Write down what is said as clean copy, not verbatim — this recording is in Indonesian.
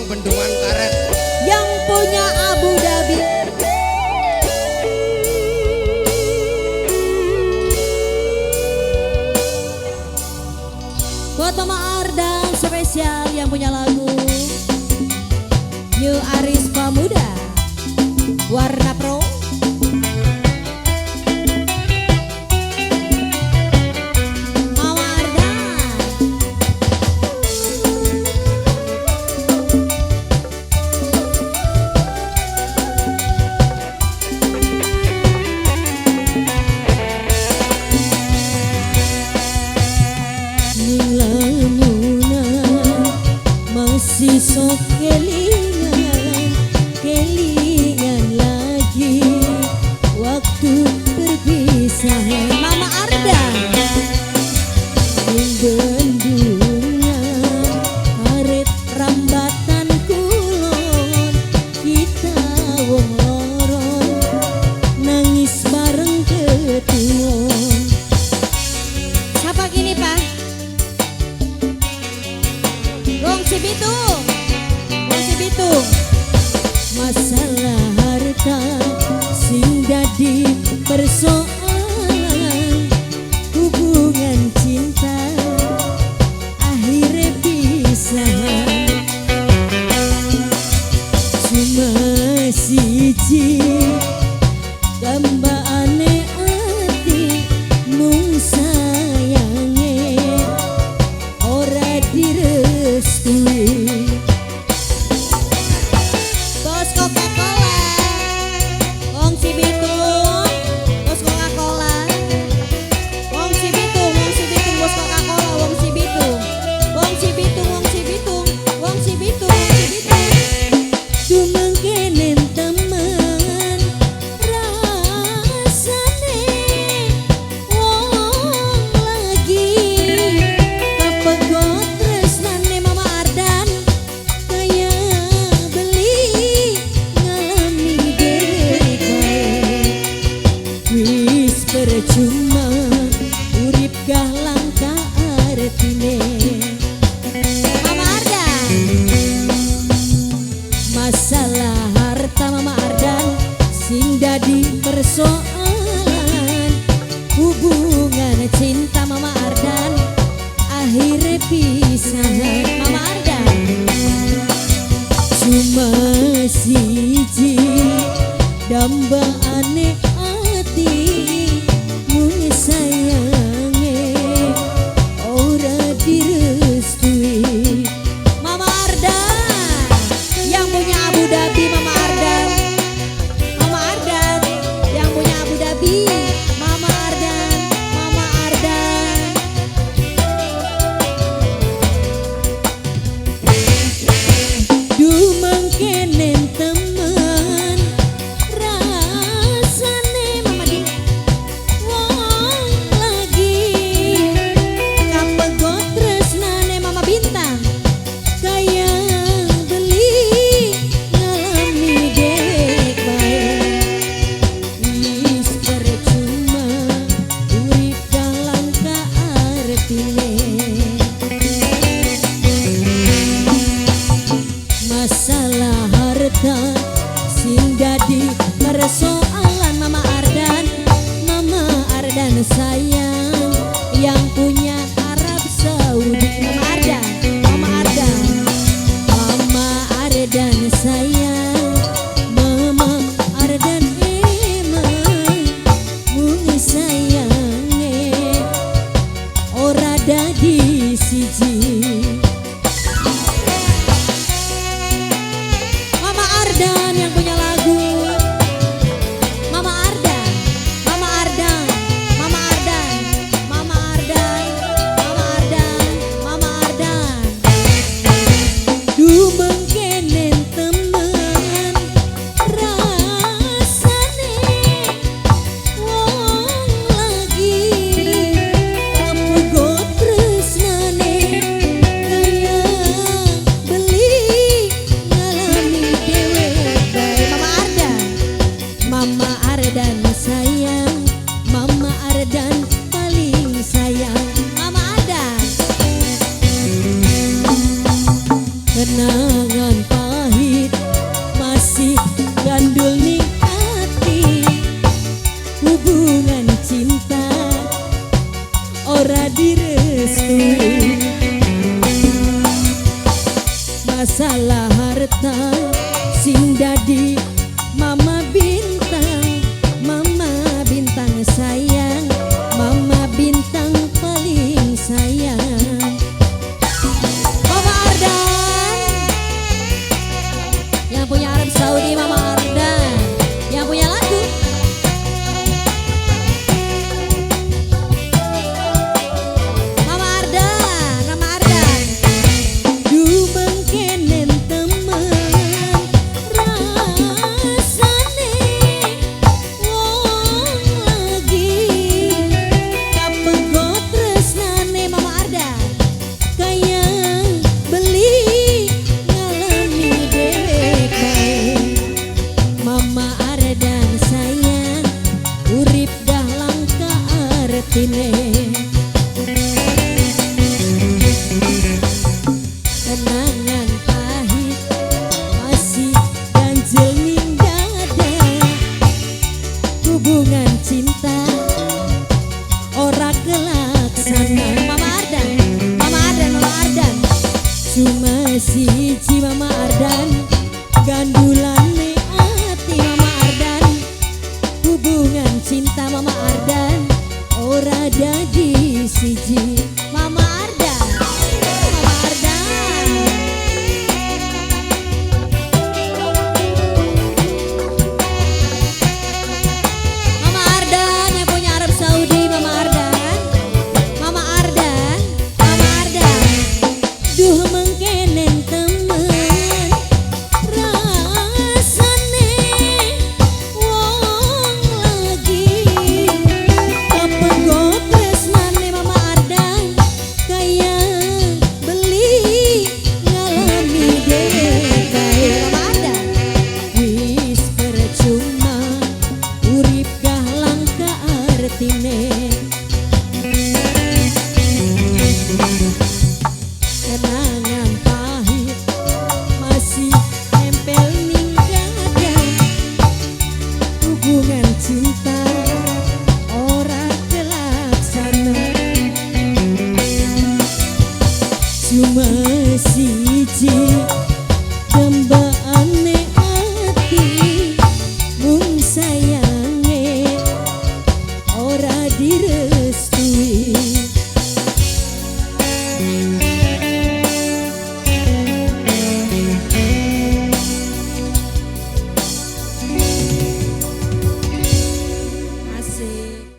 bendungan karet. Yang punya Abu Dhabi. Buat Mama Ardang spesial yang punya lagu New Aris Pemuda Warna Pro. Mama Ardang. Ning lamunan masih sok kelingan lagi waktu perpisahan. Mama Ardang. Ning bendungan karet rambatan kulon kita wong loron nangis bareng ketuon. Siapa gini Pak? Wong si Bitung. Wong si Bitung. Masalah harta sing dadi persoalan hubungan cinta akhirnya pisahan. Cuma siji gambaane ati mung sayange ora direstui. Bos Coca-Cola, wong si Bitung, bos Coca-Cola, wong si Bitung, bos Coca-Cola, wong si Bitung, wong si Bitung, wong si Bitung, wong si Bitung, wong si Bitung. Dumeng kenen temen rasane wong lagi kapegot tresnane Mama Ardan kaya beli ngalami dewek bae. Wis percuma urip gah langka artine. Mama Ardan. Masalah harta Mama Ardan sing dadi persoalan hubungan cinta Mama Ardan akhirnya pisahan. Mama Ardan. Cuma siji dambaane ati mung sayange ora direstui. Mama Ardan yang punya Abu Dhabi. Mama Ardan. Mama Ardan yang punya Abu Dhabi. Mama Ardan. Mama Ardan. Dumeng kenen temen rasane Mama Di wong lagi kapegot tresnane Mama Bintang kaya beli ngalami dewek bae. Wis percuma urip dalam ka artine. Masalah harta sing dadi persoalan Mama Ardan. Mama Ardan sayang yang punya Arab Saudi. Mama Ardan. Mama Ardan. Mama Ardan sayang. Mama Ardan emang mung sayange ora dadi siji. Mama Ardan yang punya lagu Mama Ardan. Mama Ardan. Mama Ardan. Mama Ardan. Mama Ardan. Mama Ardan. Dumeng kenen temen rasane wong lagi kapegot tresnane kaya beli ngalami dewek bae. Mama Ardan. Mama Ardan sayang. Mama Ardan paling sayang. Mama Ardan. Kenangan Mama Ardan sayang urip dah langka artine. Kenangan pahit masih ganjel ning dada. Hubungan cinta ora kelaksana. Mama Ardan, Mama Ardan, Mama Ardan. Cuma siji Mama Ardan gandulane ati Mama Ardan. Hubungan cinta Mama Ardan ora dadi siji. Mama Ardan, Mama Ardan. Mama Ardan yang punya Arab Saudi. Mama Ardan, Mama Ardan, Mama Ardan. Duh mengkenen temen rasane wong lagi kepenggo tresnane. Mama Ardan kaya beli ngalami dekae. Mama Ardan wis percuma urip gah langka artine. Kenangan pahit masih nempel ning dada. Hubungan cinta